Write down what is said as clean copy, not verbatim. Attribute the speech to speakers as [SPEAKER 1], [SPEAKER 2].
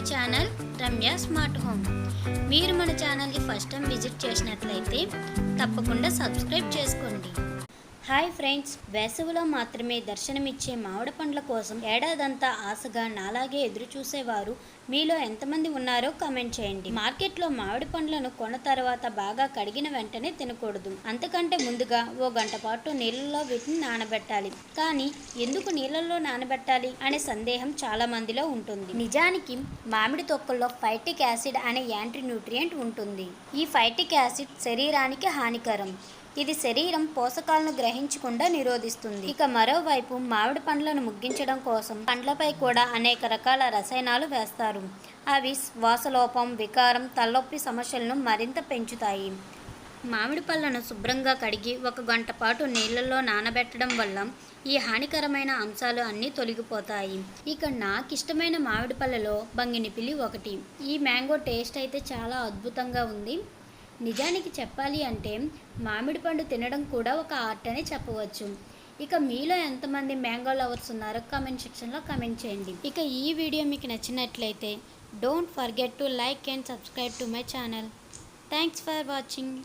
[SPEAKER 1] My channel Ramya smart home. మీరు మన ఛానల్కి ఫస్ట్ టైం విజిట్ చేసినట్లయితే తప్పకుండా సబ్స్క్రైబ్ చేసుకోండి. హాయ్ ఫ్రెండ్స్, వేసవిలో మాత్రమే దర్శనమిచ్చే మామిడి పండ్ల కోసం ఏడాదంతా ఆశగా నాలాగే ఎదురు చూసేవారు మీలో ఎంతమంది ఉన్నారో కామెంట్ చేయండి. మార్కెట్లో మామిడి పండ్లను కొన్న తర్వాత బాగా కడిగిన వెంటనే తినకూడదు. అంతకంటే ముందుగా ఓ గంట పాటు నీళ్ళలో వీటిని నానబెట్టాలి. కానీ ఎందుకు నీళ్ళల్లో నానబెట్టాలి అనే సందేహం చాలా మందిలో ఉంటుంది. నిజానికి మామిడి తొక్కల్లో ఫైటిక్ యాసిడ్ అనే యాంటీ న్యూట్రియంట్ ఉంటుంది. ఈ ఫైటిక్ యాసిడ్ శరీరానికి హానికరం. ఇది శరీరం పోషకాలను గ్రహించకుండా నిరోధిస్తుంది. ఇక మరోవైపు మామిడి పండ్లను ముగ్గించడం కోసం పండ్లపై కూడా అనేక రకాల రసాయనాలు వేస్తారు. అవి శ్వాసలోపం, వికారం, తలనొప్పి సమస్యలను మరింత పెంచుతాయి. మామిడి పళ్ళను శుభ్రంగా కడిగి 1 గంట పాటు నీళ్ళల్లో నానబెట్టడం వల్ల ఈ హానికరమైన అంశాలు అన్నీ తొలగిపోతాయి. ఇక నాకు ఇష్టమైన మామిడి పళ్ళలో బంగినిపిల్లి ఒకటి. ఈ మ్యాంగో టేస్ట్ అయితే చాలా అద్భుతంగా ఉంది. నిజానికి చెప్పాలి అంటే మామిడి పండు తినడం కూడా ఒక ఆర్ట్ అని చెప్పవచ్చు. ఇక మీలో ఎంతమంది మ్యాంగో లవర్స్ ఉన్నారో కామెంట్ సెక్షన్లో కామెంట్ చేయండి. ఇక ఈ వీడియో మీకు నచ్చినట్లయితే don't forget to like and subscribe to my channel. Thanks for watching.